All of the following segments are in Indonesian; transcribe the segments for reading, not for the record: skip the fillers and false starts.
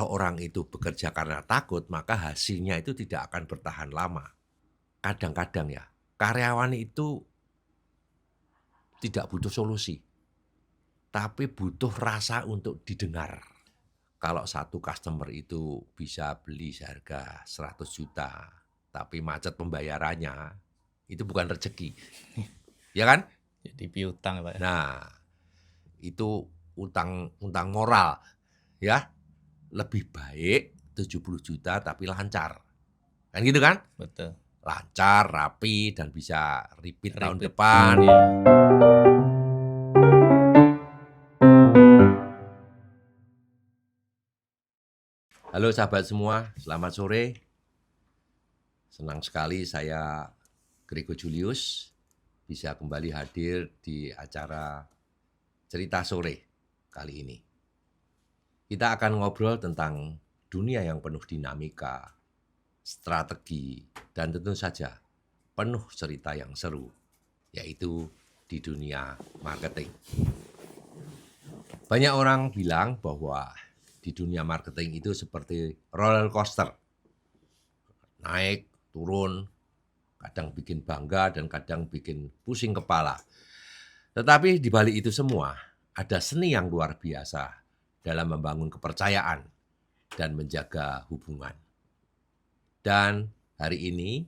kalau orang itu bekerja karena takut, maka hasilnya itu tidak akan bertahan lama. Kadang-kadang ya, karyawan itu tidak butuh solusi, tapi butuh rasa untuk didengar. Kalau satu customer itu bisa beli seharga 100 juta, tapi macet pembayarannya, itu bukan rezeki. Ya kan? Jadi piutang Pak. Nah, itu utang moral ya. Lebih baik 70 juta tapi lancar. Kan gitu kan? Betul. Lancar, rapi, dan bisa repeat tahun Repeat. depan. Iya. Halo sahabat semua, selamat sore. Senang sekali saya Grego Julius bisa kembali hadir di acara Cerita Sore kali ini. Kita akan ngobrol tentang dunia yang penuh dinamika, strategi, dan tentu saja penuh cerita yang seru, yaitu di dunia marketing. Banyak orang bilang bahwa di dunia marketing itu seperti roller coaster. Naik, turun, kadang bikin bangga dan kadang bikin pusing kepala. Tetapi di balik itu semua, ada seni yang luar biasa dalam membangun kepercayaan dan menjaga hubungan. Dan hari ini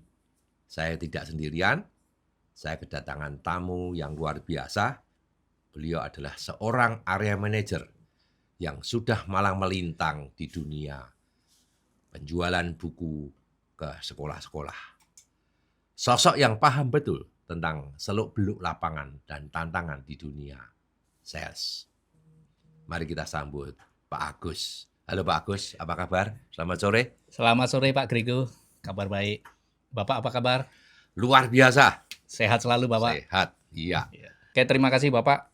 saya tidak sendirian, saya kedatangan tamu yang luar biasa. Beliau adalah seorang area manager yang sudah malang melintang di dunia penjualan buku ke sekolah-sekolah. Sosok yang paham betul tentang seluk-beluk lapangan dan tantangan di dunia sales. Mari kita sambut Pak Agus. Halo Pak Agus, apa kabar? Selamat sore. Selamat sore Pak Grego, kabar baik. Bapak apa kabar? Luar biasa. Sehat selalu Bapak? Sehat, iya. Oke, terima kasih Bapak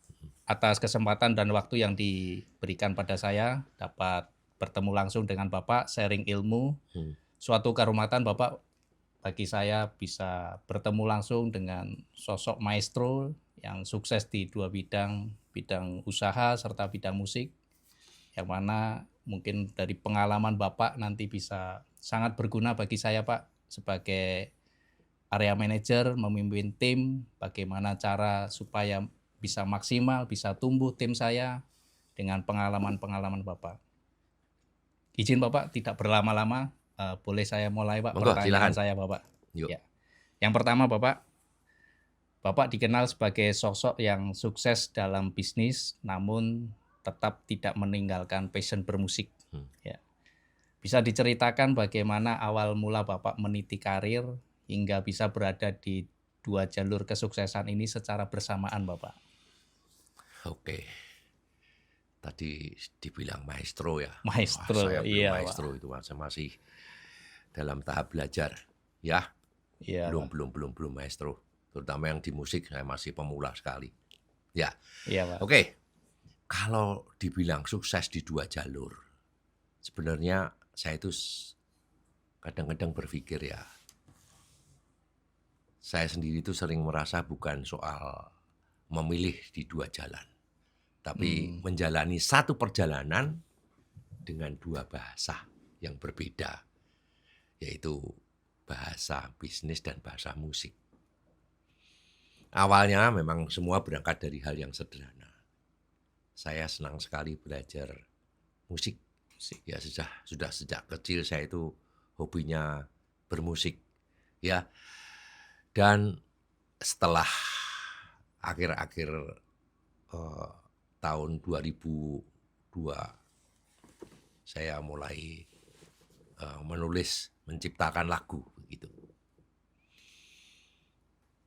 atas kesempatan dan waktu yang diberikan pada saya dapat bertemu langsung dengan Bapak, sharing ilmu. Suatu kehormatan Bapak bagi saya bisa bertemu langsung dengan sosok maestro yang sukses di dua bidang usaha serta bidang musik, yang mana mungkin dari pengalaman Bapak nanti bisa sangat berguna bagi saya Pak sebagai area manager, memimpin tim, bagaimana cara supaya bisa maksimal, bisa tumbuh tim saya dengan pengalaman-pengalaman Bapak. Izin Bapak tidak berlama-lama, boleh saya mulai Pak? Monggo, Pertanyaan silakan. saya Bapak. Yuk. Ya. Yang pertama Bapak dikenal sebagai sosok yang sukses dalam bisnis, namun tetap tidak meninggalkan passion bermusik. Ya. Bisa diceritakan bagaimana awal mula Bapak meniti karir hingga bisa berada di dua jalur kesuksesan ini secara bersamaan Bapak? Oke. Tadi dibilang maestro ya. Maestro, Saya belum iya maestro Pak. itu, saya masih dalam tahap belajar ya. Iya, Belum maestro. Terutama yang di musik saya masih pemula sekali. Ya. Iya Pak. Oke. Kalau dibilang sukses di dua jalur, sebenarnya saya itu kadang-kadang berpikir ya, saya sendiri itu sering merasa bukan soal memilih di dua jalan, tapi menjalani satu perjalanan dengan dua bahasa yang berbeda, yaitu bahasa bisnis dan bahasa musik. Awalnya memang semua berangkat dari hal yang sederhana. Saya senang sekali belajar musik. Ya sudah sejak kecil saya itu hobinya bermusik. Ya. Dan setelah akhir-akhir tahun 2002 saya mulai menulis, menciptakan lagu begitu.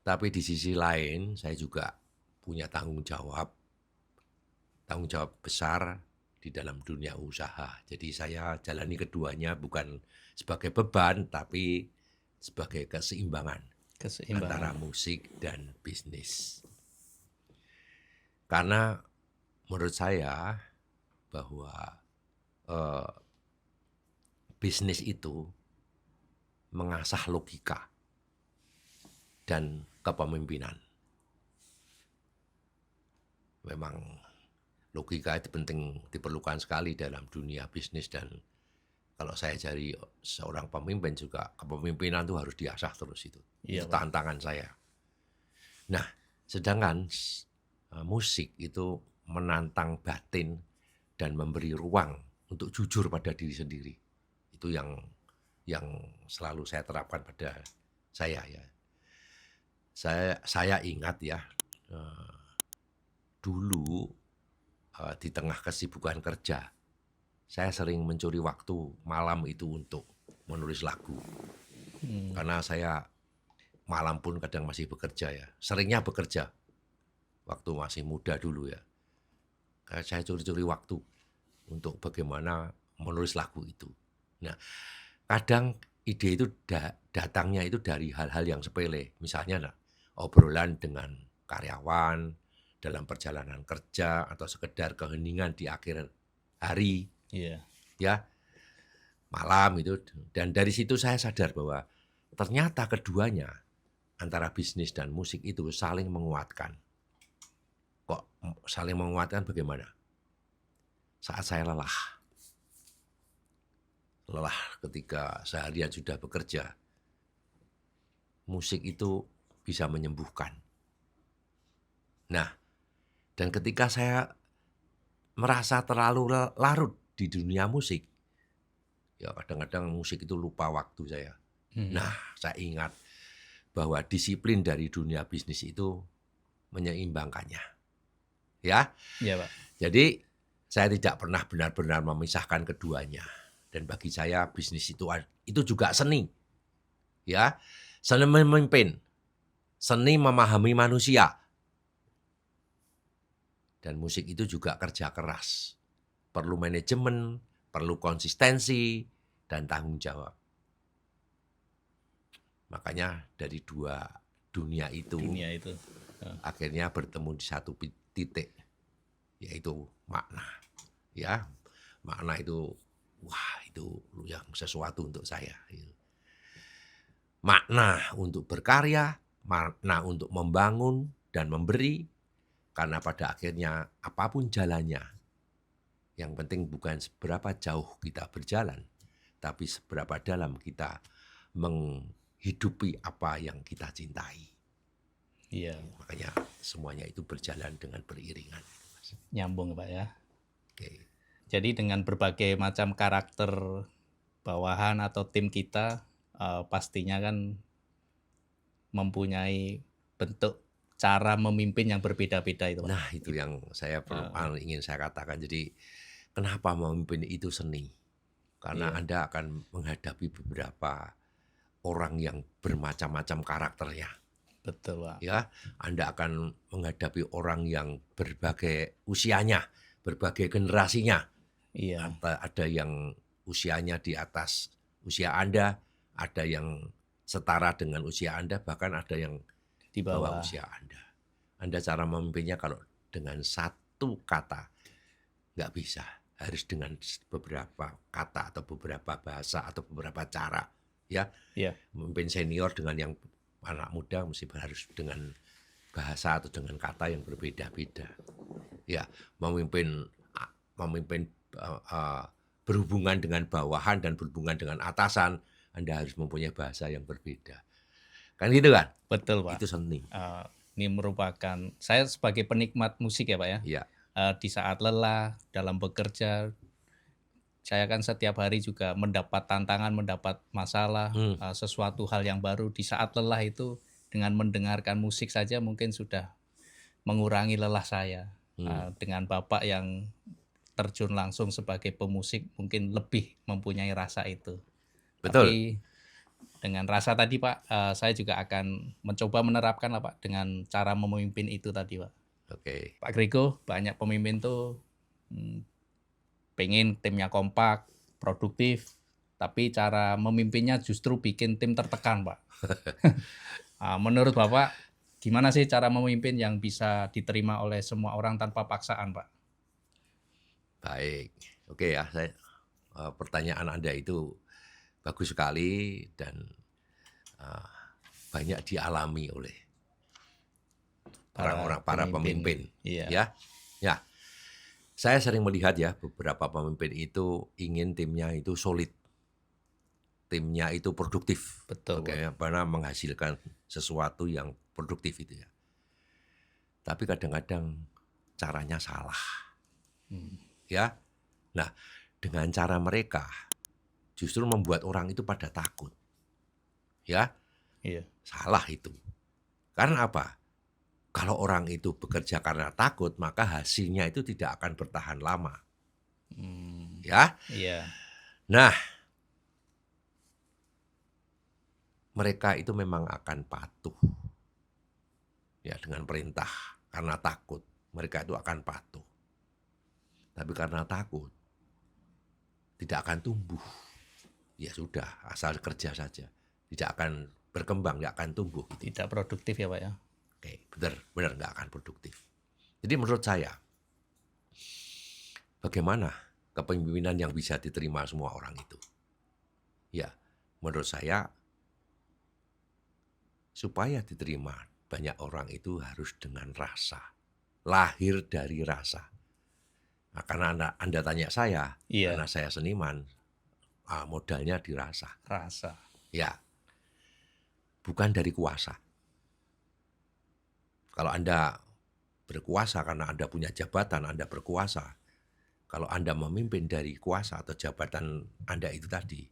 Tapi di sisi lain saya juga punya tanggung jawab besar di dalam dunia usaha. Jadi saya jalani keduanya bukan sebagai beban, tapi sebagai keseimbangan antara musik dan bisnis. Karena menurut saya bahwa bisnis itu mengasah logika dan kepemimpinan. Memang logika itu penting, diperlukan sekali dalam dunia bisnis dan kalau saya jadi seorang pemimpin juga, kepemimpinan itu harus diasah terus itu. Iya, Itu Pak. tantangan saya. Nah, sedangkan musik itu menantang batin dan memberi ruang untuk jujur pada diri sendiri. Itu yang selalu saya terapkan pada saya ya. Saya ingat ya, eh, dulu di tengah kesibukan kerja, saya sering mencuri waktu malam itu untuk menulis lagu. Karena saya malam pun kadang masih bekerja ya. Seringnya bekerja waktu masih muda dulu ya. Kayak saya curi-curi waktu untuk bagaimana menulis lagu itu. Nah, kadang ide itu datangnya itu dari hal-hal yang sepele. Misalnya obrolan dengan karyawan dalam perjalanan kerja atau sekedar keheningan di akhir hari Iya. ya, malam itu. Dan dari situ saya sadar bahwa ternyata keduanya antara bisnis dan musik itu saling menguatkan. Kok saling menguatkan bagaimana? Saat saya lelah ketika seharian sudah bekerja, musik itu bisa menyembuhkan. Nah, dan ketika saya merasa terlalu larut di dunia musik, ya kadang-kadang musik itu lupa waktu saya. Nah, saya ingat bahwa disiplin dari dunia bisnis itu menyeimbangkannya. Ya, Iya, Pak. jadi saya tidak pernah benar-benar memisahkan keduanya. Dan bagi saya bisnis itu juga seni. Ya, seni memimpin, seni memahami manusia. Dan musik itu juga kerja keras. Perlu manajemen, perlu konsistensi, dan tanggung jawab. Makanya dari dua dunia itu akhirnya bertemu di satu titik, yaitu makna. Ya, makna itu, wah itu yang sesuatu untuk saya. Makna untuk berkarya, makna untuk membangun dan memberi, karena pada akhirnya apapun jalannya, yang penting bukan seberapa jauh kita berjalan, tapi seberapa dalam kita menghidupi apa yang kita cintai. Iya. Makanya semuanya itu berjalan dengan beriringan. Nyambung, Pak ya. Oke. Jadi dengan berbagai macam karakter bawahan atau tim kita, pastinya kan mempunyai bentuk cara memimpin yang berbeda-beda itu, Pak. Nah, itu yang saya ingin saya katakan. Jadi, kenapa memimpin itu seni? Karena Anda akan menghadapi beberapa orang yang bermacam-macam karakternya. Betul, Pak. Ya, Anda akan menghadapi orang yang berbagai usianya, berbagai generasinya. Iya. Ada yang usianya di atas usia Anda, ada yang setara dengan usia Anda, bahkan ada yang Di bawah bawah. usia Anda. Anda cara memimpinnya kalau dengan satu kata nggak bisa, harus dengan beberapa kata atau beberapa bahasa atau beberapa cara. Ya, Iya. memimpin senior dengan yang anak muda mesti harus dengan bahasa atau dengan kata yang berbeda-beda. Ya, memimpin berhubungan dengan bawahan dan berhubungan dengan atasan, Anda harus mempunyai bahasa yang berbeda. Kan gitu kan? Betul, Pak. Itu seni. Ini merupakan, saya sebagai penikmat musik ya, Pak ya. Iya. Di saat lelah dalam bekerja, saya kan setiap hari juga mendapat tantangan, mendapat masalah, sesuatu hal yang baru. Di saat lelah itu dengan mendengarkan musik saja mungkin sudah mengurangi lelah saya. Dengan Bapak yang terjun langsung sebagai pemusik mungkin lebih mempunyai rasa itu. Betul. Tapi dengan rasa tadi, Pak, saya juga akan mencoba menerapkan lah, Pak, dengan cara memimpin itu tadi, Pak. Oke. Pak Grego, banyak pemimpin tuh pengen timnya kompak, produktif, tapi cara memimpinnya justru bikin tim tertekan, Pak. Menurut Bapak, gimana sih cara memimpin yang bisa diterima oleh semua orang tanpa paksaan, Pak? Baik. Oke ya, pertanyaan Anda itu bagus sekali dan banyak dialami oleh orang-orang para pemimpin. Iya. Ya, saya sering melihat ya beberapa pemimpin itu ingin timnya itu solid, timnya itu produktif. Betul. Bagaimana menghasilkan sesuatu yang produktif itu ya. Tapi kadang-kadang caranya salah. Ya. Nah, dengan cara mereka justru membuat orang itu pada takut. Ya. Iya. Salah itu. Karena apa? Kalau orang itu bekerja karena takut, maka hasilnya itu tidak akan bertahan lama. Ya. Iya. Nah, mereka itu memang akan patuh. Ya, dengan perintah. Karena takut, mereka itu akan patuh. Tapi karena takut, tidak akan tumbuh. Ya sudah, asal kerja saja. Tidak akan berkembang, tidak akan tumbuh. Gitu. Tidak produktif ya Pak ya? Oke, benar nggak akan produktif. Jadi menurut saya, bagaimana kepemimpinan yang bisa diterima semua orang itu? Ya, menurut saya, supaya diterima banyak orang itu harus dengan rasa. Lahir dari rasa. Nah, karena Anda tanya saya, Iya. karena saya seniman, modalnya di rasa. Rasa. Ya, bukan dari kuasa. Kalau Anda berkuasa karena Anda punya jabatan, Anda berkuasa. Kalau Anda memimpin dari kuasa atau jabatan Anda itu tadi,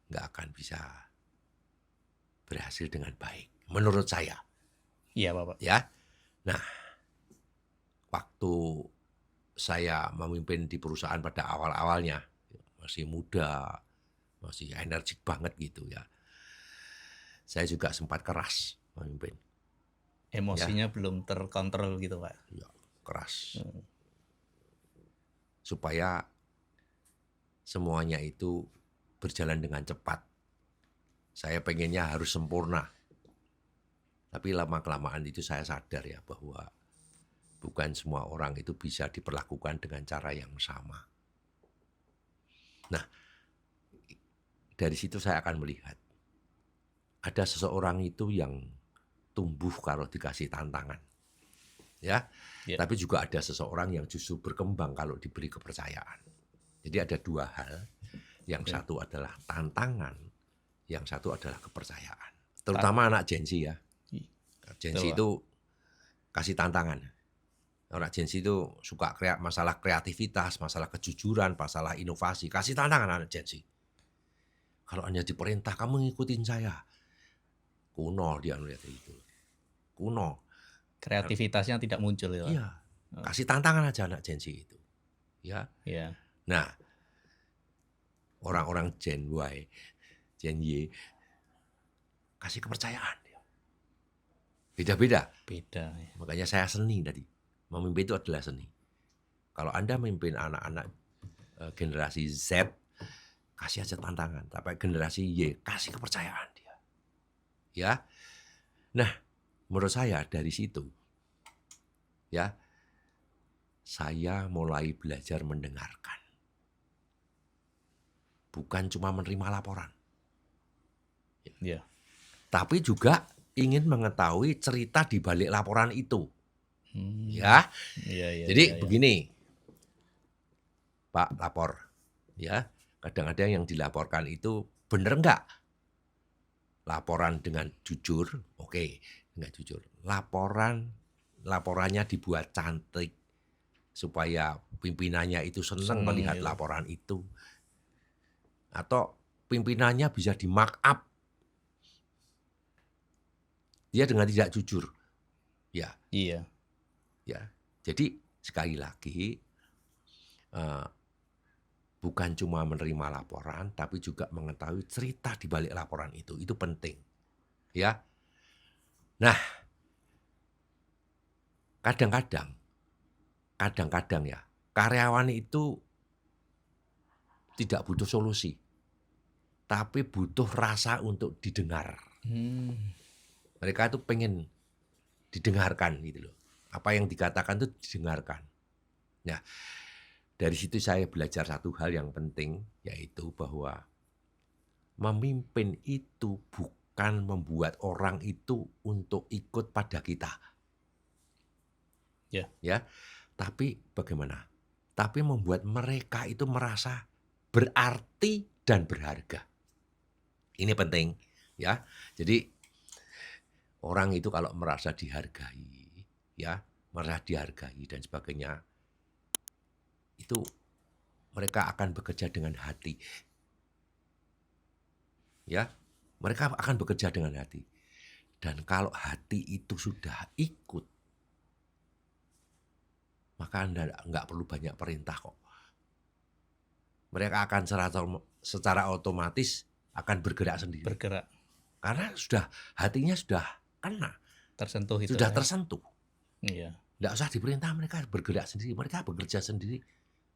nggak akan bisa berhasil dengan baik. Menurut saya. Iya Bapak. Ya, nah, waktu saya memimpin di perusahaan pada awal-awalnya, masih muda, masih energik banget gitu ya. Saya juga sempat keras memimpin. Emosinya belum terkontrol gitu Pak. Ya, keras. Supaya semuanya itu berjalan dengan cepat. Saya pengennya harus sempurna. Tapi lama-kelamaan itu saya sadar ya bahwa bukan semua orang itu bisa diperlakukan dengan cara yang sama. Nah, dari situ saya akan melihat ada seseorang itu yang tumbuh kalau dikasih tantangan. Ya. Tapi juga ada seseorang yang justru berkembang kalau diberi kepercayaan. Jadi ada dua hal. Yang satu adalah tantangan, yang satu adalah kepercayaan. Terutama anak Gen Z ya. Gen Z itu kasih tantangan. Anak Gen Z itu suka masalah kreativitas, masalah kejujuran, masalah inovasi. Kasih tantangan anak Gen Z. Kalau hanya diperintah, kamu ngikutin saya. Kuno dia melihat itu. Kuno. Kreativitasnya tidak muncul ya Pak? Iya. Kasih tantangan aja anak Gen Z itu. Ya. Iya. Nah, orang-orang Gen Y, Gen Y, kasih kepercayaan. Beda-beda. Beda. Ya. Makanya saya seni tadi. Memimpin itu adalah seni. Kalau Anda memimpin anak-anak generasi Z, kasih aja tantangan. Tapi generasi Y, kasih kepercayaan dia. Ya. Nah, menurut saya dari situ, ya, saya mulai belajar mendengarkan. Bukan cuma menerima laporan. Ya. Tapi juga ingin mengetahui cerita di balik laporan itu. Ya. Jadi begini, Pak lapor. Ya. Kadang-kadang yang dilaporkan itu benar enggak? Laporan dengan jujur, oke, enggak jujur. Laporannya dibuat cantik supaya pimpinannya itu senang melihat laporan itu. Atau pimpinannya bisa di markup. Dia dengan tidak jujur. Ya. Iya. Ya. Jadi sekali lagi bukan cuma menerima laporan, tapi juga mengetahui cerita di balik laporan itu. Itu penting. Ya. Nah, kadang-kadang ya, karyawan itu tidak butuh solusi, tapi butuh rasa untuk didengar. Mereka itu pengen didengarkan gitu loh. Apa yang dikatakan itu didengarkan. Nah, dari situ saya belajar satu hal yang penting, yaitu bahwa memimpin itu bukan membuat orang itu untuk ikut pada kita. Ya, tapi bagaimana? Tapi membuat mereka itu merasa berarti dan berharga. Ini penting ya. Jadi orang itu kalau merasa dihargai, ya, merasa dihargai dan sebagainya, itu mereka akan bekerja dengan hati. Ya, mereka akan bekerja dengan hati. Dan kalau hati itu sudah ikut, maka Anda nggak perlu banyak perintah kok. Mereka akan secara otomatis akan bergerak sendiri. Bergerak, Karena hatinya sudah kena, tersentuh itu sudah ya. tersentuh. Iya. Nggak usah diperintah, mereka bergerak sendiri, mereka bekerja sendiri.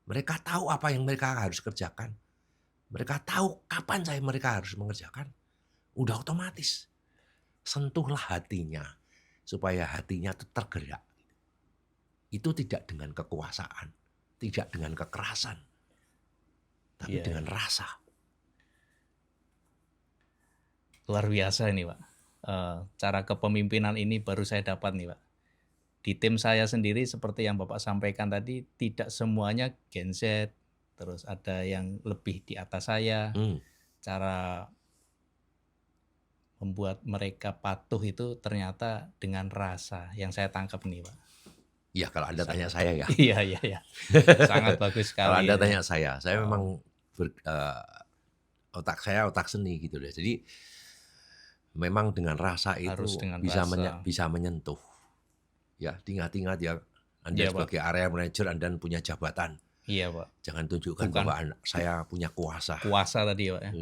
Mereka tahu apa yang mereka harus kerjakan. Mereka tahu kapan mereka harus mengerjakan. Udah otomatis. Sentuhlah hatinya, supaya hatinya itu tergerak. Itu tidak dengan kekuasaan, tidak dengan kekerasan, tapi Iya, dengan rasa. luar biasa ini Pak. Cara kepemimpinan ini baru saya dapat nih Pak. Di tim saya sendiri seperti yang Bapak sampaikan tadi, tidak semuanya Gen Z, terus ada yang lebih di atas saya. Cara membuat mereka patuh itu ternyata dengan rasa yang saya tangkap nih Pak. Ya kalau Anda tanya saya ya. Iya. Sangat bagus sekali. Kalau Anda ini. tanya saya memang otak saya otak seni gitu deh. Jadi memang dengan rasa itu Harus dengan bisa rasa. menyentuh. Ya, ingat-ingat ya, Anda Iya, sebagai area manager Anda punya jabatan. Iya Pak. Jangan tunjukkan Bukan bahwa saya punya kuasa. Kuasa tadi Pak ya.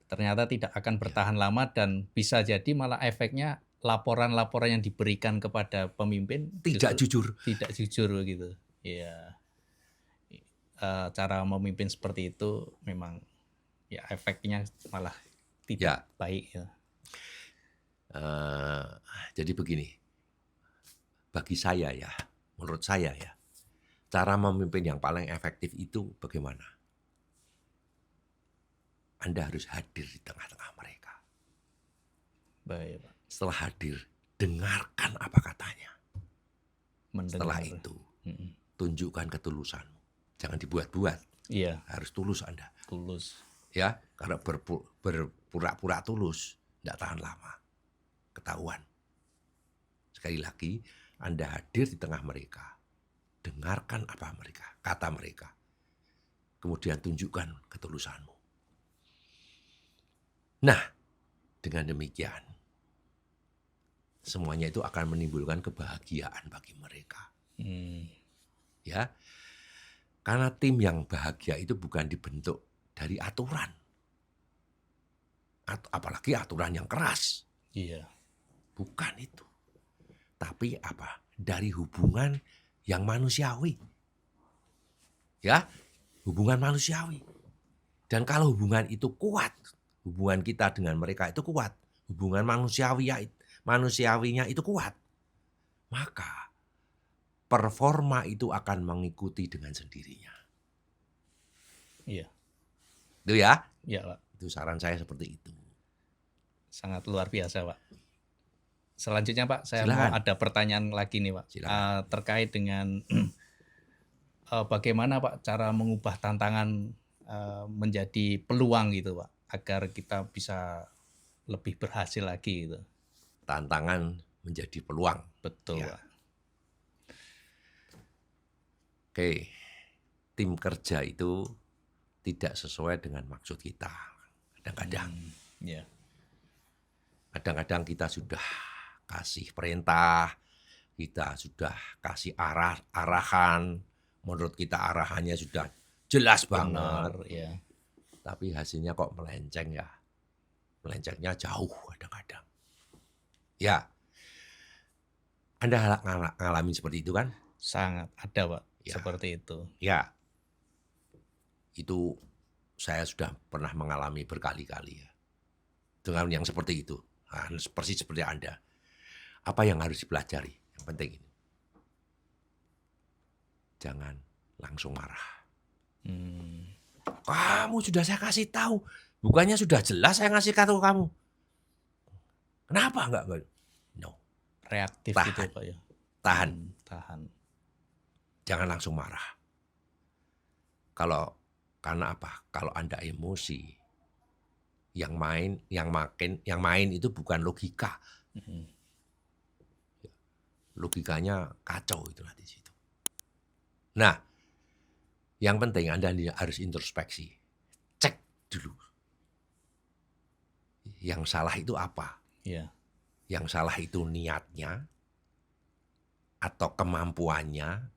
Ternyata tidak akan bertahan lama dan bisa jadi malah efeknya laporan-laporan yang diberikan kepada pemimpin Tidak jujur. Tidak jujur begitu. Iya. Cara memimpin seperti itu memang ya efeknya malah tidak baik ya. Jadi begini, bagi saya ya, menurut saya ya, cara memimpin yang paling efektif itu bagaimana? Anda harus hadir di tengah-tengah mereka. Baik, Pak. Setelah hadir, dengarkan apa katanya. Setelah itu, tunjukkan ketulusanmu. Jangan dibuat-buat. Iya. Harus tulus Anda. Tulus. Ya, karena berpura-pura tulus, tidak tahan lama. Ketahuan. Sekali lagi, Anda hadir di tengah mereka. Dengarkan apa kata mereka. Kemudian tunjukkan ketulusanmu. Nah, dengan demikian, semuanya itu akan menimbulkan kebahagiaan bagi mereka. Ya, karena tim yang bahagia itu bukan dibentuk dari aturan, apalagi aturan yang keras. Iya. Bukan itu, tapi apa? Dari hubungan yang manusiawi. Ya, hubungan manusiawi. Dan kalau hubungan itu kuat, hubungan kita dengan mereka itu kuat, hubungan manusiawinya itu kuat, maka performa itu akan mengikuti dengan sendirinya. Iya. Itu ya? Iya, Pak. Itu saran saya seperti itu. Sangat luar biasa, Pak. Selanjutnya, Pak, saya Silakan. mau ada pertanyaan lagi nih, Pak. Terkait dengan bagaimana, Pak, cara mengubah tantangan menjadi peluang gitu, Pak, agar kita bisa lebih berhasil lagi gitu. Tantangan menjadi peluang. Betul, ya. Pak. Oke, tim kerja itu tidak sesuai dengan maksud kita. Kadang-kadang. Kadang-kadang kita sudah kasih perintah, kita sudah kasih arahan, menurut kita arahannya sudah jelas banget. Ya. Tapi hasilnya kok melenceng ya. Melencengnya jauh kadang-kadang. Ya. Anda ngalamin seperti itu kan? Sangat ada, Pak. Ya. Seperti itu. Ya. Itu saya sudah pernah mengalami berkali-kali ya. Dengan yang seperti itu. Nah, persis seperti Anda. Apa yang harus dipelajari? Yang penting ini. Jangan langsung marah. Kamu sudah saya kasih tahu. Bukannya sudah jelas saya ngasih tahu kamu. Kenapa enggak? No. Reaktif tahan. Gitu Pak ya. Tahan. Jangan langsung marah. Karena apa? Kalau Anda emosi, yang main itu bukan logika. Logikanya kacau itu di situ. Nah, yang penting Anda harus introspeksi. Cek dulu. Yang salah itu apa? Iya. Yang salah itu niatnya, atau kemampuannya,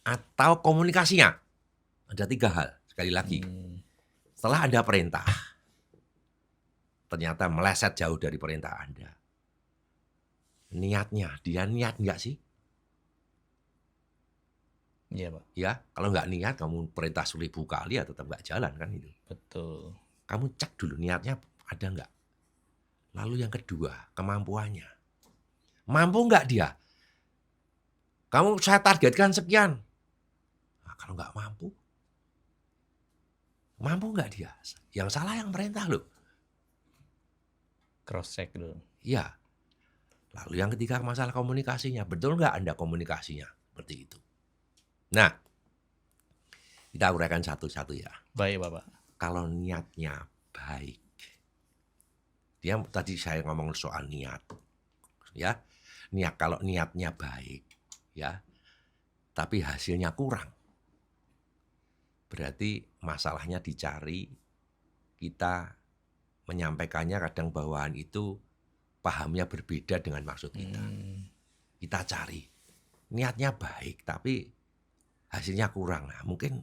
atau komunikasinya. Ada 3 hal, sekali lagi. Setelah Anda perintah, ternyata meleset jauh dari perintah Anda. Niatnya, dia niat nggak sih? Iya, Pak. Ya, kalau nggak niat, kamu perintah 1000 kali ya tetap nggak jalan kan itu. Betul. Kamu cek dulu niatnya ada nggak. Lalu yang kedua, kemampuannya. Mampu nggak dia? Saya targetkan sekian. Nah, kalau nggak mampu nggak dia? Yang salah yang perintah loh. Cross check dulu. Iya. Lalu yang ketiga, masalah komunikasinya. Betul nggak Anda komunikasinya? Seperti itu. Nah, kita uraikan satu-satu ya. Baik, Bapak. Kalau niatnya baik. Tadi saya ngomong soal niat. Ya. Kalau niatnya baik, ya. Tapi hasilnya kurang. Berarti masalahnya dicari, kita menyampaikannya kadang bawaan itu pahamnya berbeda dengan maksud kita. Kita cari. Niatnya baik, tapi hasilnya kurang. Nah, mungkin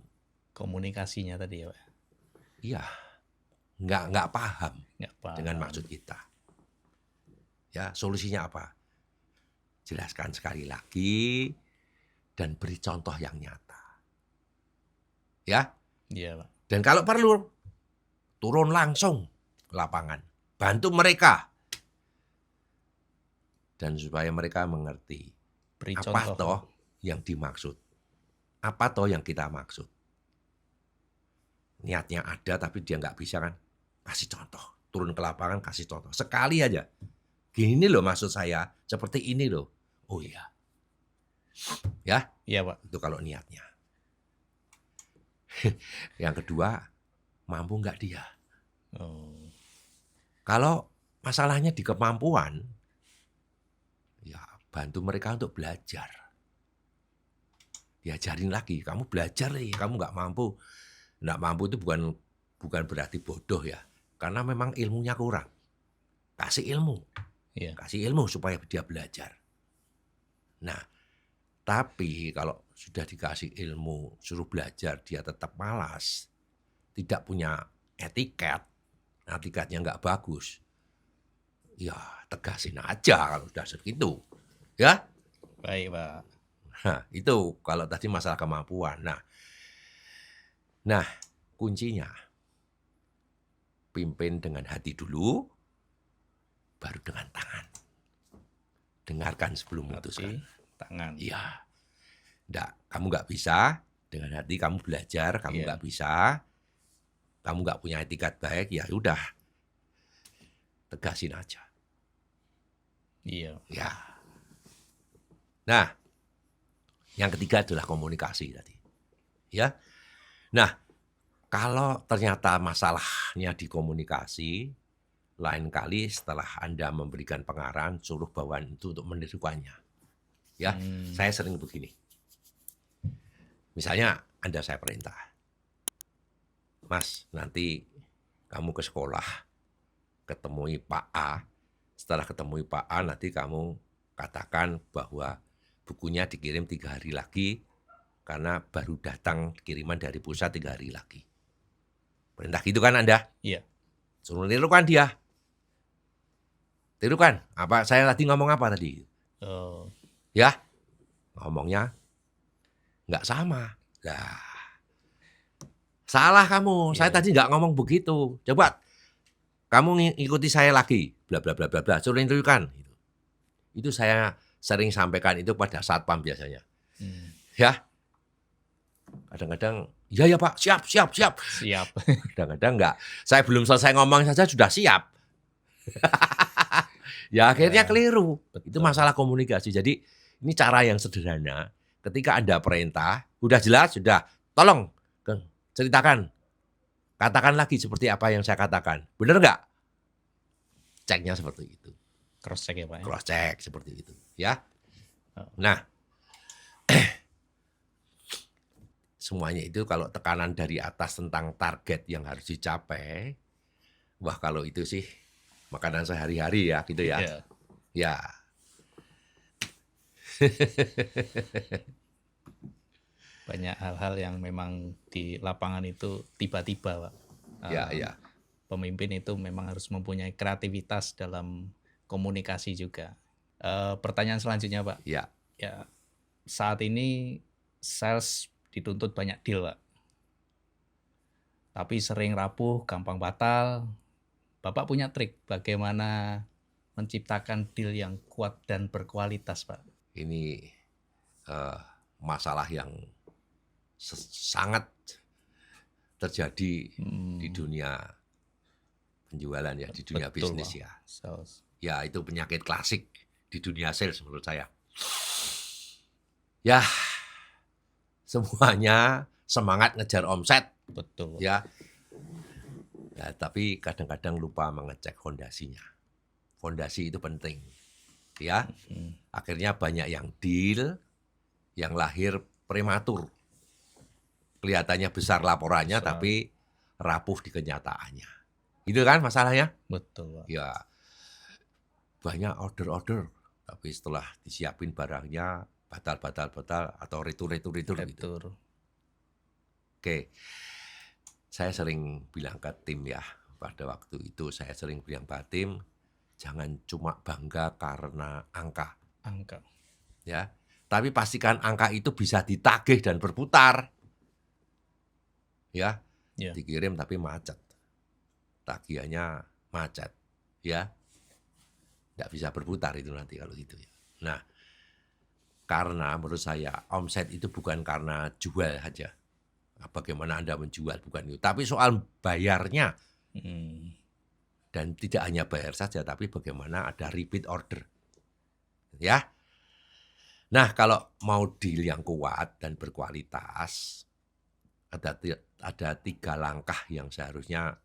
komunikasinya tadi ya, Pak. Iya. Nggak paham dengan maksud kita. Ya, solusinya apa? Jelaskan sekali lagi dan beri contoh yang nyata. Ya. Iya, Pak. Dan kalau perlu turun langsung ke lapangan, bantu mereka. Dan supaya mereka mengerti Beri apa contoh. toh yang dimaksud. Apa toh yang kita maksud. Niatnya ada tapi dia nggak bisa kan. Kasih contoh. Turun ke lapangan kasih contoh. Sekali aja. Gini loh maksud saya. Seperti ini loh. Oh iya. Ya. Iya, Pak. Itu kalau niatnya. Yang kedua, mampu nggak dia? Oh. Kalau masalahnya di kemampuan, ya bantu mereka untuk belajar. Diajarin lagi, kamu belajar nih, kamu nggak mampu. Nggak mampu itu bukan berarti bodoh ya, karena memang ilmunya kurang. Kasih ilmu, Iya. kasih ilmu supaya dia belajar. Nah, tapi kalau sudah dikasih ilmu, suruh belajar, dia tetap malas, tidak punya etikatnya nggak bagus, ya tegasin aja kalau sudah segitu, ya. Baik, Pak. Nah, itu kalau tadi masalah kemampuan. Nah, kuncinya pimpin dengan hati dulu, baru dengan tangan. Dengarkan sebelum memutuskan. Tangan. Iya. Kamu nggak bisa dengan hati, kamu belajar, kamu nggak bisa, kamu nggak punya etikat baik, ya udah, tegasin aja. Iya. Ya. Nah, yang ketiga adalah komunikasi tadi. Ya. Nah, kalau ternyata masalahnya di komunikasi, lain kali setelah Anda memberikan pengarahan, suruh bawahan itu untuk menirukannya. Ya, saya sering begini. Misalnya Anda saya perintah, Mas, nanti kamu ke sekolah, ketemui Pak A. Setelah ketemui Pak A, nanti kamu katakan bahwa bukunya dikirim 3 hari lagi, karena baru datang kiriman dari pusat 3 hari lagi. Perintah gitu kan Anda? Iya. Suruh nirukan dia. Tirukan. Saya tadi ngomong apa tadi? Oh. Ya, ngomongnya nggak sama. Nah, salah kamu. Saya tadi nggak ngomong begitu. Coba kamu ikuti saya lagi. Bla bla bla bla bla. Suruh nirukan. Itu saya sering sampaikan itu pada satpam biasanya. Ya. Kadang-kadang, ya Pak, siap. Kadang-kadang enggak. Saya belum selesai ngomong saja sudah siap. Ya akhirnya keliru. Betul. Itu masalah komunikasi. Jadi ini cara yang sederhana. Ketika Anda perintah, udah jelas, sudah. Tolong ceritakan Katakan lagi seperti apa yang saya katakan. Benar nggak? Ceknya seperti itu. Cross check ya Pak. Cross check seperti itu. Ya. Oh. Nah, semuanya itu kalau tekanan dari atas tentang target yang harus dicapai, wah kalau itu sih makanan sehari-hari ya gitu ya. Ya. Ya. Banyak hal-hal yang memang di lapangan itu tiba-tiba Pak. Ya, ya. Pemimpin itu memang harus mempunyai kreativitas dalam komunikasi juga. Pertanyaan selanjutnya Pak. Ya. Ya, saat ini sales dituntut banyak deal Pak. Tapi sering rapuh, gampang batal. Bapak punya trik bagaimana menciptakan deal yang kuat dan berkualitas Pak? Ini masalah yang sangat terjadi di dunia penjualan ya, di dunia Betul, bisnis Pak. ya. Sales. Ya, itu penyakit klasik di dunia sales menurut saya. Ya, semuanya semangat ngejar omset Betul. ya. Ya, tapi kadang-kadang lupa mengecek fondasinya. Fondasi itu penting. Ya. Akhirnya banyak yang deal, yang lahir prematur. Kelihatannya besar laporannya, Besar. tapi rapuh di kenyataannya. Itu kan masalahnya? Betul, Pak. Ya, banyak order-order, tapi setelah disiapin barangnya, batal atau retur gitu. Retur. Oke, saya sering bilang ke tim ya, pada waktu itu saya sering bilang ke tim, jangan cuma bangga karena angka. Angka. Ya, tapi pastikan angka itu bisa ditagih dan berputar. Ya, Ya. dikirim tapi macet. Tagihannya macet. Ya, nggak bisa berputar itu nanti kalau gitu ya. Nah, karena menurut saya omset itu bukan karena jual saja. Bagaimana Anda menjual, bukan itu. Tapi soal bayarnya. Dan tidak hanya bayar saja, tapi bagaimana ada repeat order. Ya. Nah, kalau mau deal yang kuat dan berkualitas, ada 3 langkah yang seharusnya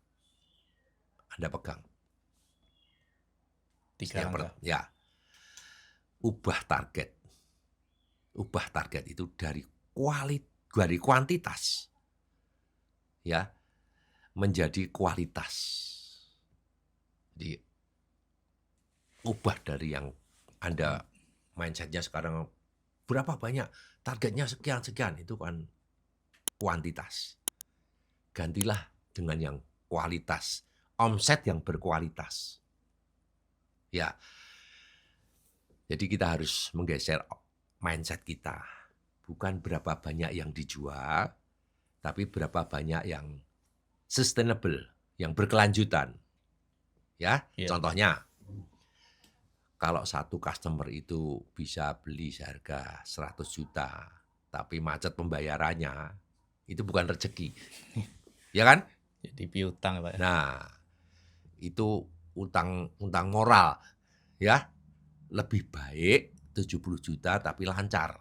Anda pegang. 3 langkah. Ya. Ubah target. Ubah target itu dari kuantitas ya menjadi kualitas. Jadi ubah dari yang Anda mindsetnya sekarang berapa banyak, targetnya sekian itu kan kuantitas. Gantilah dengan yang kualitas, omset yang berkualitas. Ya. Jadi kita harus menggeser mindset kita. Bukan berapa banyak yang dijual, tapi berapa banyak yang sustainable, yang berkelanjutan. Ya, contohnya, kalau satu customer itu bisa beli seharga 100 juta, tapi macet pembayarannya, itu bukan rezeki. Ya kan? Jadi piutang, Pak. Nah, itu utang moral. Ya, lebih baik 70 juta tapi lancar.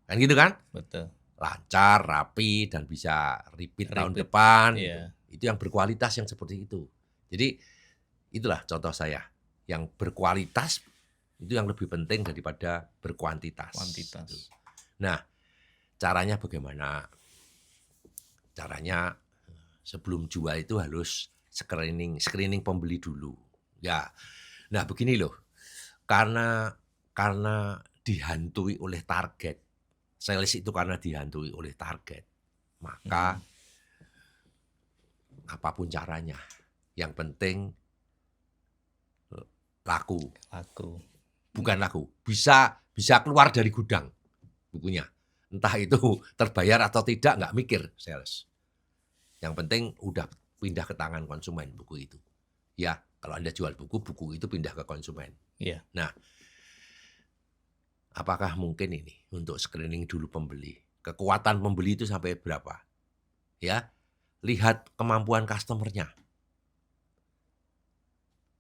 Kan gitu kan? Betul. Lancar, rapi, dan bisa repeat tahun depan. Iya. Itu yang berkualitas yang seperti itu. Jadi itulah contoh saya. Yang berkualitas itu yang lebih penting daripada berkuantitas. Kuantitas. Nah, caranya bagaimana? Caranya sebelum jual itu harus screening pembeli dulu. Ya. Nah, begini loh. Karena dihantui oleh target. Sales itu karena dihantui oleh target. Maka apapun caranya, yang penting laku. Bukan laku, bisa keluar dari gudang bukunya. Entah itu terbayar atau tidak, nggak mikir sales. Yang penting udah pindah ke tangan konsumen buku itu. Ya, kalau Anda jual buku itu pindah ke konsumen. Iya. Nah, apakah mungkin ini untuk screening dulu pembeli? Kekuatan pembeli itu sampai berapa? Ya, lihat kemampuan customer-nya.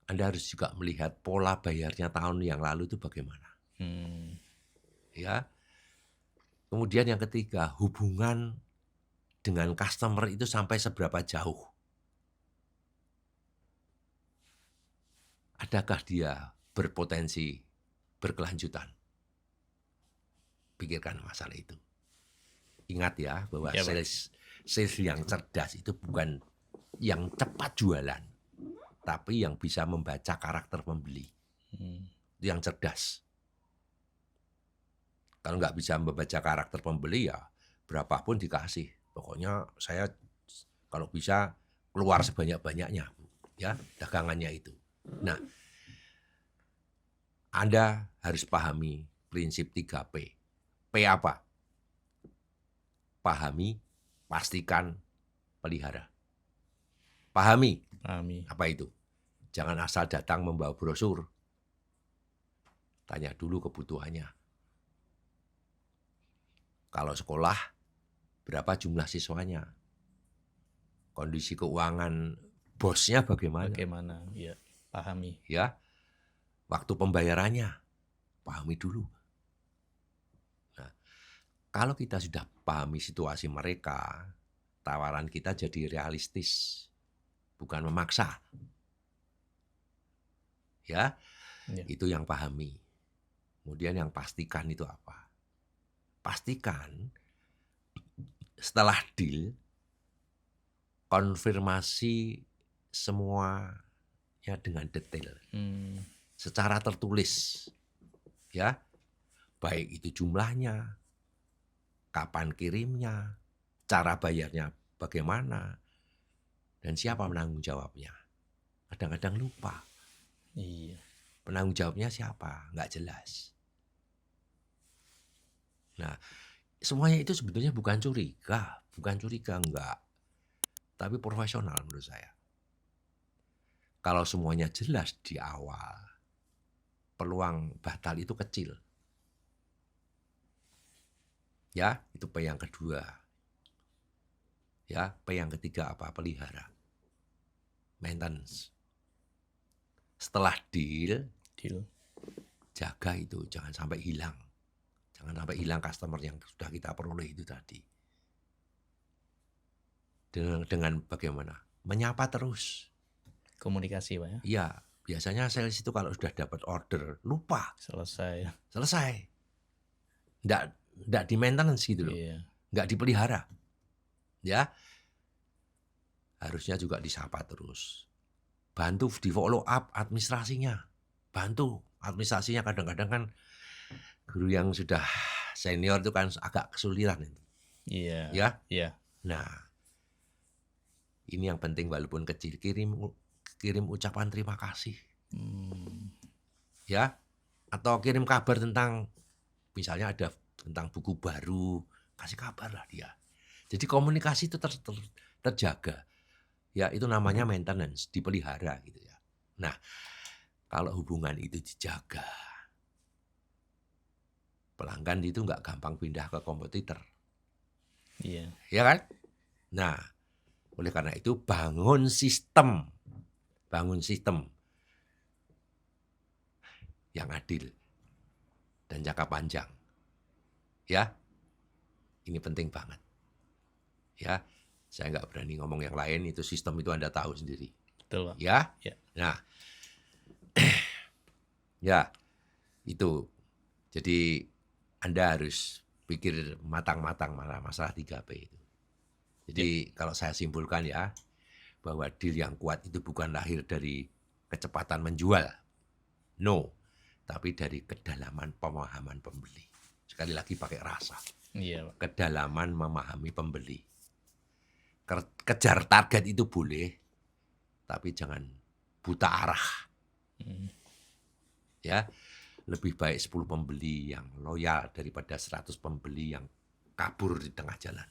Anda harus juga melihat pola bayarnya tahun yang lalu itu bagaimana. Ya. Kemudian yang ketiga, hubungan dengan customer itu sampai seberapa jauh. adakah dia berpotensi berkelanjutan? Pikirkan masalah itu. Ingat ya bahwa Ya, Pak. sales yang cerdas itu bukan yang cepat jualan, tapi yang bisa membaca karakter pembeli. Itu yang cerdas. Kalau nggak bisa membaca karakter pembeli ya berapapun dikasih. Pokoknya saya kalau bisa keluar sebanyak-banyaknya ya dagangannya itu. Nah, Anda harus pahami prinsip 3P. P apa? Pahami, pastikan, pelihara. Pahami. Apa itu? Jangan asal datang membawa brosur. Tanya dulu kebutuhannya. Kalau sekolah, berapa jumlah siswanya? Kondisi keuangan bosnya bagaimana? Ya, pahami. Ya, waktu pembayarannya, pahami dulu. Nah, kalau kita sudah pahami situasi mereka, tawaran kita jadi realistis, bukan memaksa. Ya, itu yang pahami. Kemudian yang pastikan itu apa? Pastikan setelah deal, konfirmasi semuanya dengan detail, secara tertulis, ya, baik itu jumlahnya, kapan kirimnya, cara bayarnya bagaimana, dan siapa penanggung jawabnya. Kadang-kadang lupa. Iya. Penanggung jawabnya siapa? Nggak jelas. Nah, semuanya itu sebetulnya bukan curiga enggak. Tapi profesional menurut saya. Kalau semuanya jelas di awal, peluang batal itu kecil. Ya, itu P yang kedua. Ya, P yang ketiga apa? Pelihara. Maintenance. Setelah deal, jaga itu, jangan sampai hilang. Jangan sampai hilang customer yang sudah kita peroleh itu tadi. Dengan bagaimana? Menyapa terus. Komunikasi, Pak ya? Iya, biasanya sales itu kalau sudah dapat order, lupa. Selesai. Nggak di maintenance gitu loh. Iya. Nggak dipelihara. Ya, harusnya juga disapa terus. Bantu di follow up administrasinya. Bantu administrasinya, kadang-kadang kan guru yang sudah senior itu kan agak kesulitan itu. Iya. Ya. Iya. Nah, ini yang penting walaupun kecil, kirim ucapan terima kasih. Ya. Atau kirim kabar tentang misalnya ada tentang buku baru, kasih kabar lah dia. Jadi komunikasi itu terjaga. Ya, itu namanya maintenance, dipelihara gitu ya. Nah, kalau hubungan itu dijaga, pelanggan itu nggak gampang pindah ke kompetitor. Iya. Ya kan? Nah, oleh karena itu bangun sistem yang adil dan jangka panjang. Ya, ini penting banget. Ya, saya nggak berani ngomong yang lain, itu sistem itu Anda tahu sendiri. Betul, Pak. Ya? Ya. Nah, ya, itu. Jadi Anda harus pikir matang-matang masalah 3P itu. Jadi kalau saya simpulkan ya, bahwa deal yang kuat itu bukan lahir dari kecepatan menjual. No, tapi dari kedalaman pemahaman pembeli. Sekali lagi pakai rasa. Iya, Pak. Kedalaman memahami pembeli. Kejar target itu boleh, tapi jangan buta arah. Ya, lebih baik 10 pembeli yang loyal daripada 100 pembeli yang kabur di tengah jalan.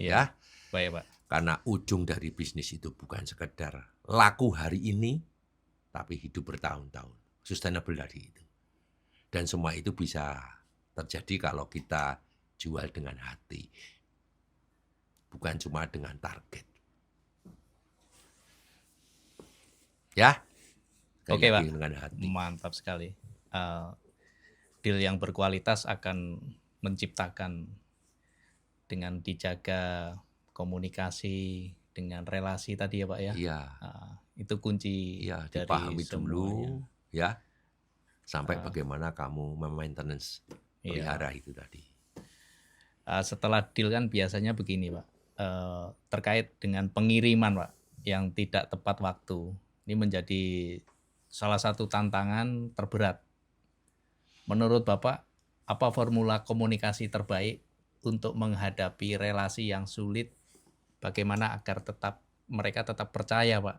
Ya, baik Pak. Karena ujung dari bisnis itu bukan sekedar laku hari ini, tapi hidup bertahun-tahun. Sustainable tadi itu. Dan semua itu bisa terjadi kalau kita jual dengan hati, bukan cuma dengan target. Ya. Oke Pak, dengan hati. mantap sekali. Deal yang berkualitas akan menciptakan dengan dijaga komunikasi dengan relasi tadi ya Pak ya. Iya. Itu kunci Ya, dari dipahami semuanya. dulu ya, sampai Ah, bagaimana kamu memaintenance iya. pelihara itu tadi. Setelah deal kan biasanya begini, Pak. Terkait dengan pengiriman, Pak, yang tidak tepat waktu. Ini menjadi salah satu tantangan terberat. Menurut Bapak, apa formula komunikasi terbaik untuk menghadapi relasi yang sulit? Bagaimana agar mereka tetap percaya, Pak?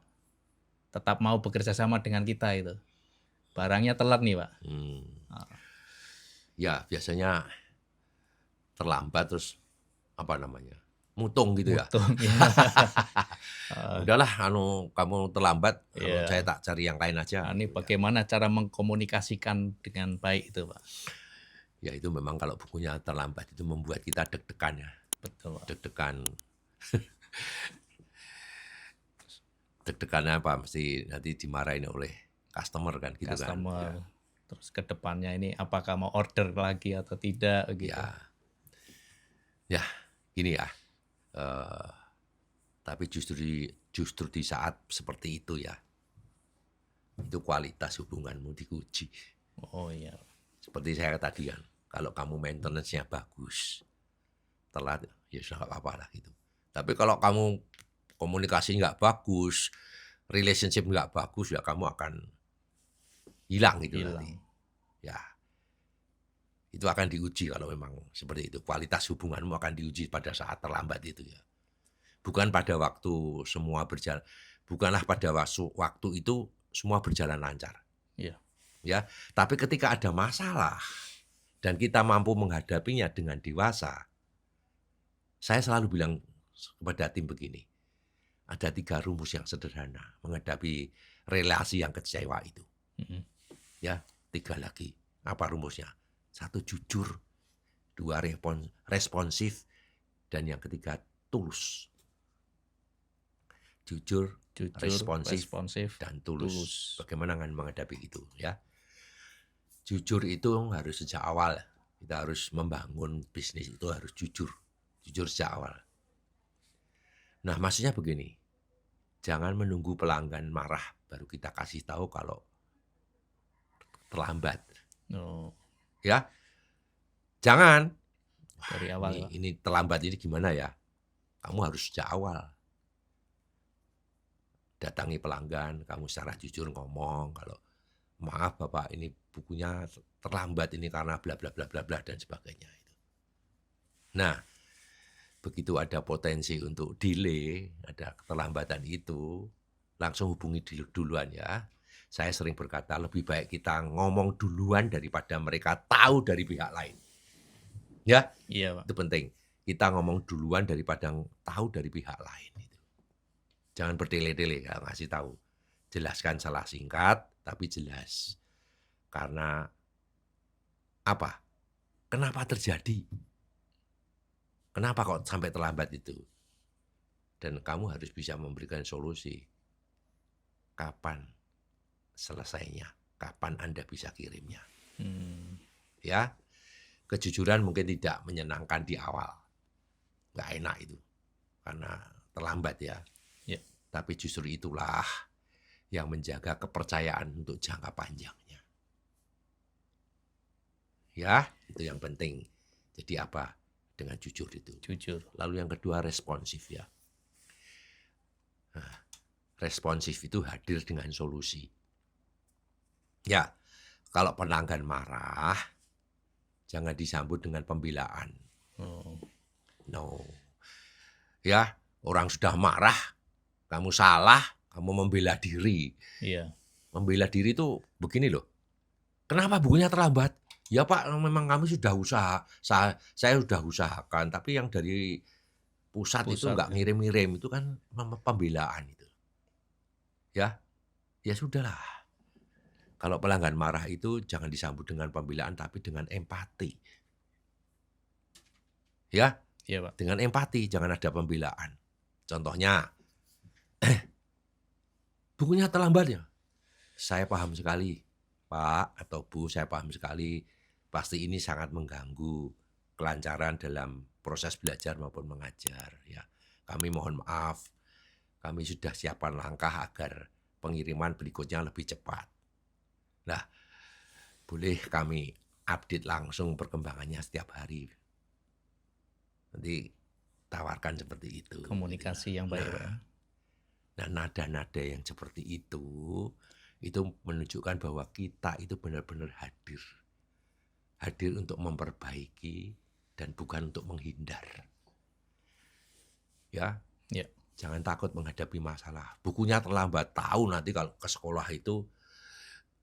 Tetap mau bekerja sama dengan kita itu. Barangnya telat nih, Pak. Hmm. Ah, Ya, biasanya terlambat terus apa namanya? Mutung gitu ya. mutung ya. Ah, Udahlah, kamu terlambat, saya iya. tak cari yang lain aja Nah, ini gitu ya. bagaimana cara mengkomunikasikan dengan baik itu, Pak? Ya itu memang kalau bukunya terlambat itu membuat kita deg-degan ya, Betul, Pak. deg-degan. Deg-degannya apa? Mesti nanti dimarahin oleh customer kan gitu kan. Ya, Customer. Terus ke depannya ini apakah mau order lagi atau tidak gitu. ya, ya gini ya. eh, tapi justru di saat seperti itu ya, itu kualitas hubunganmu diuji. Oh iya. Seperti saya tadi kan, kalau kamu maintenance-nya bagus, telat ya sudah nggak apa-apa lah gitu. Tapi kalau kamu komunikasi nggak bagus, relationship nggak bagus, ya kamu akan hilang gitu nanti. Hilang. Ya, itu akan diuji kalau memang seperti itu. Kualitas hubunganmu akan diuji pada saat terlambat itu ya. Bukan pada waktu semua berjalan, bukanlah pada waktu itu semua berjalan lancar. Iya. Ya, tapi ketika ada masalah dan kita mampu menghadapinya dengan dewasa, saya selalu bilang kepada tim begini, ada 3 rumus yang sederhana menghadapi relasi yang kecewa itu. Mm-mm. Ya, 3 lagi. Apa rumusnya? 1 jujur, 2 responsif, dan yang ketiga tulus. Jujur, Jujur, responsif, responsif, dan tulus. tulus. Bagaimana menghadapi itu ya? Jujur itu harus sejak awal. Kita harus membangun bisnis itu harus jujur. Jujur sejak awal. Nah, maksudnya begini. Jangan menunggu pelanggan marah baru kita kasih tahu kalau terlambat. Oh, Ya, jangan. dari awal, Pak. Ini terlambat ini gimana ya? Kamu harus sejak awal datangi pelanggan, kamu secara jujur ngomong kalau maaf Bapak ini bukunya terlambat ini karena bla bla bla bla bla dan sebagainya itu. Nah, begitu ada potensi untuk delay, ada keterlambatan itu, langsung hubungi duluan ya. Saya sering berkata lebih baik kita ngomong duluan daripada mereka tahu dari pihak lain. Ya, Iya, Pak. itu penting. Kita ngomong duluan daripada tahu dari pihak lain. Jangan bertele-tele ya, ngasih tahu. Jelaskan salah singkat, tapi jelas. Karena apa? Kenapa terjadi? Kenapa kok sampai terlambat itu? Dan kamu harus bisa memberikan solusi. Kapan selesainya? Kapan Anda bisa kirimnya? Ya, kejujuran mungkin tidak menyenangkan di awal. Nggak enak itu. Karena terlambat ya. Ya. Tapi justru itulah yang menjaga kepercayaan untuk jangka panjangnya. Ya, itu yang penting. Jadi apa? Dengan jujur itu. Jujur. Lalu yang kedua responsif ya. Nah, responsif itu hadir dengan solusi. Ya, kalau pelanggan marah, jangan disambut dengan pembelaan. Oh. No. Ya, orang sudah marah, kamu salah, kamu membela diri. Iya. Membela diri itu begini loh. Kenapa bukunya terlambat? Ya Pak, memang kami sudah usaha, saya sudah usahakan, tapi yang dari pusat itu Pusat nggak ya. ngirim-ngirim, itu kan pembelaan itu. Ya, ya sudahlah. Kalau pelanggan marah itu jangan disambut dengan pembelaan, tapi dengan empati. Ya, Iya, Pak. dengan empati, jangan ada pembelaan. Contohnya, bukunya terlambat ya. Saya paham sekali, Pak atau Bu, saya paham sekali. Pasti ini sangat mengganggu kelancaran dalam proses belajar maupun mengajar. Ya, kami mohon maaf. Kami sudah siapkan langkah agar pengiriman berikutnya lebih cepat. Nah, boleh kami update langsung perkembangannya setiap hari. Nanti tawarkan seperti itu. Komunikasi yang baik, Pak. Nah, nada-nada yang seperti itu menunjukkan bahwa kita itu benar-benar hadir. Hadir untuk memperbaiki dan bukan untuk menghindar. Ya, jangan takut menghadapi masalah. Bukunya terlambat, tahu nanti kalau ke sekolah itu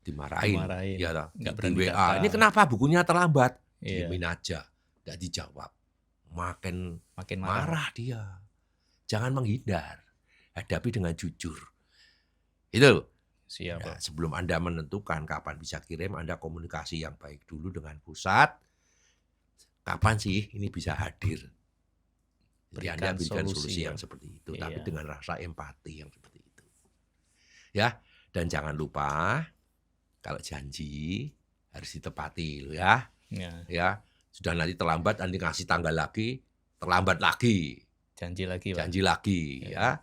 dimarahin. Ya, nggak di berani WA. datang. Ini kenapa bukunya terlambat? Iya. Diemin aja, nggak dijawab. Makin marah. marah dia. Jangan menghindar, hadapi dengan jujur. Itu. Siap, Ya, sebelum Anda menentukan kapan bisa kirim, Anda komunikasi yang baik dulu dengan pusat. Kapan sih ini bisa hadir? Jadi Anda berikan solusi yang seperti itu, tapi dengan rasa empati yang seperti itu. Ya, dan jangan lupa kalau janji harus ditepati loh ya. Ya, sudah nanti terlambat, nanti ngasih tanggal lagi, terlambat lagi. Janji lagi, Pak. Janji lagi, ya.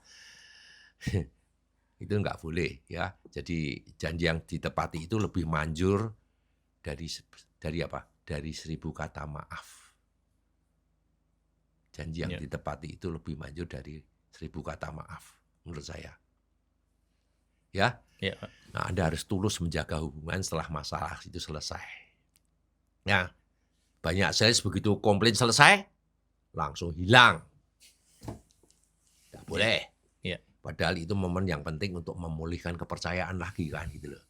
Itu nggak boleh ya. Jadi janji yang ditepati itu lebih manjur dari apa? Dari 1000 kata maaf. Janji yang ditepati itu lebih manjur dari 1000 kata maaf menurut saya. Ya. Nah, Anda harus tulus menjaga hubungan setelah masalah itu selesai. Ya. Banyak sales begitu komplain selesai langsung hilang. Nggak boleh. Padahal itu momen yang penting untuk memulihkan kepercayaan lagi kan gitu loh.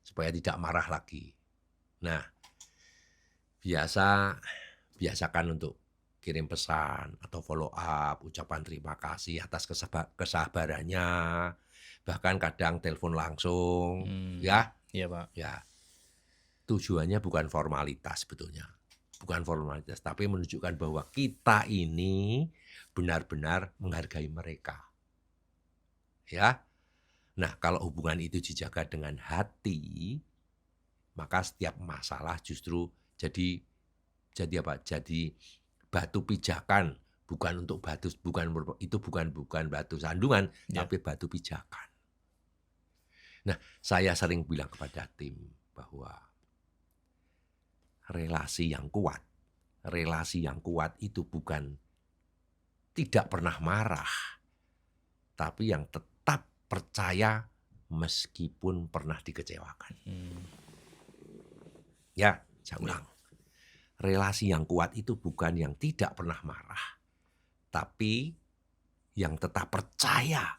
Supaya tidak marah lagi. Nah, biasakan untuk kirim pesan atau follow up, ucapan terima kasih atas kesabarannya. Bahkan kadang telepon langsung, ya. Iya, Pak. Ya. Tujuannya bukan formalitas sebetulnya. Bukan formalitas, tapi menunjukkan bahwa kita ini benar-benar menghargai mereka. Ya. Nah, kalau hubungan itu dijaga dengan hati, maka setiap masalah justru jadi apa? Jadi batu pijakan, bukan untuk batu, bukan batu sandungan, tapi batu pijakan. Nah, saya sering bilang kepada tim bahwa relasi yang kuat itu bukan tidak pernah marah, tapi yang tetap percaya meskipun pernah dikecewakan. Ya, saya ulang. Relasi yang kuat itu bukan yang tidak pernah marah, tapi yang tetap percaya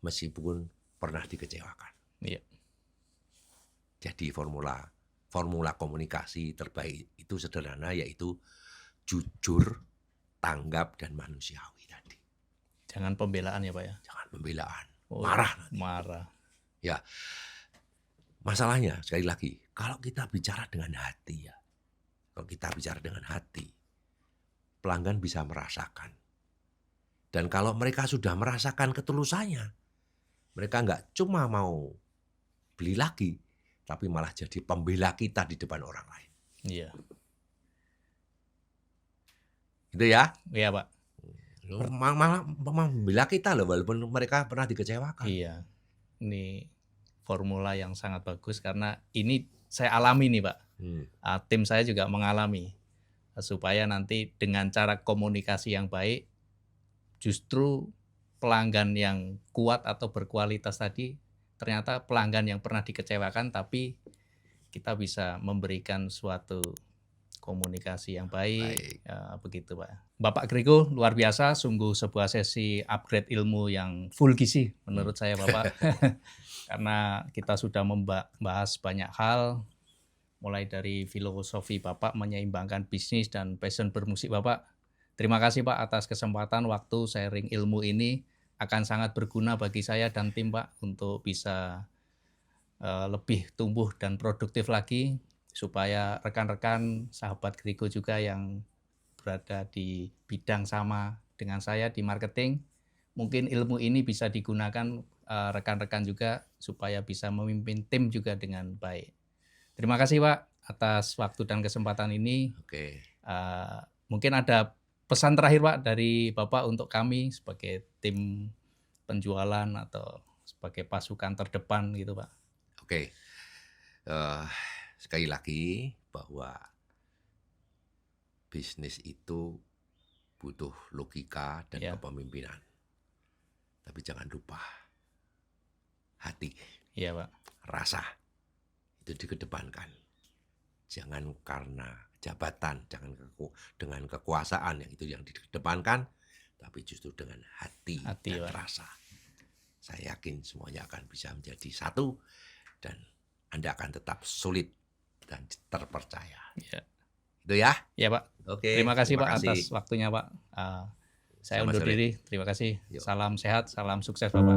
meskipun pernah dikecewakan. Jadi formula komunikasi terbaik itu sederhana, yaitu jujur, tanggap, dan manusiawi tadi. Jangan pembelaan ya, Pak ya? Jangan pembelaan. Marah. Ya. Masalahnya sekali lagi, kalau kita bicara dengan hati ya. Kalau kita bicara dengan hati, pelanggan bisa merasakan. Dan kalau mereka sudah merasakan ketulusannya, mereka nggak cuma mau beli lagi, tapi malah jadi pembela kita di depan orang lain. Iya. Itu ya? Iya, Pak. Malah membela kita loh, walaupun mereka pernah dikecewakan. Iya. Ini formula yang sangat bagus karena ini saya alami nih, Pak. Tim saya juga mengalami. Supaya nanti dengan cara komunikasi yang baik, justru pelanggan yang kuat atau berkualitas tadi ternyata pelanggan yang pernah dikecewakan, tapi kita bisa memberikan suatu komunikasi yang baik. Ya, begitu Pak. Bapak Grego luar biasa, sungguh sebuah sesi upgrade ilmu yang full gizi menurut saya Bapak. Karena kita sudah membahas banyak hal, mulai dari filosofi Bapak menyeimbangkan bisnis dan passion bermusik Bapak. Terima kasih Pak atas kesempatan waktu sharing ilmu ini, akan sangat berguna bagi saya dan tim Pak untuk bisa lebih tumbuh dan produktif lagi, supaya rekan-rekan sahabat Grego juga yang berada di bidang sama dengan saya di marketing, mungkin ilmu ini bisa digunakan rekan-rekan juga supaya bisa memimpin tim juga dengan baik. Terima kasih Pak atas waktu dan kesempatan ini. Mungkin ada pesan terakhir Pak dari Bapak untuk kami sebagai tim penjualan atau sebagai pasukan terdepan gitu Pak. Oke, sekali lagi bahwa bisnis itu butuh logika dan Ya. kepemimpinan. Tapi jangan lupa hati, Iya Pak. rasa itu dikedepankan. Jangan karena jabatan, jangan dengan kekuasaan yang itu yang dikedepankan, tapi justru dengan hati dan Pak. rasa. Saya yakin semuanya akan bisa menjadi satu dan Anda akan tetap solid dan terpercaya. Ya. Itu ya? Ya Pak. Oke. Terima kasih Pak atas waktunya Pak. Saya undur diri. Terima kasih. Yuk. Salam sehat, salam sukses Bapak.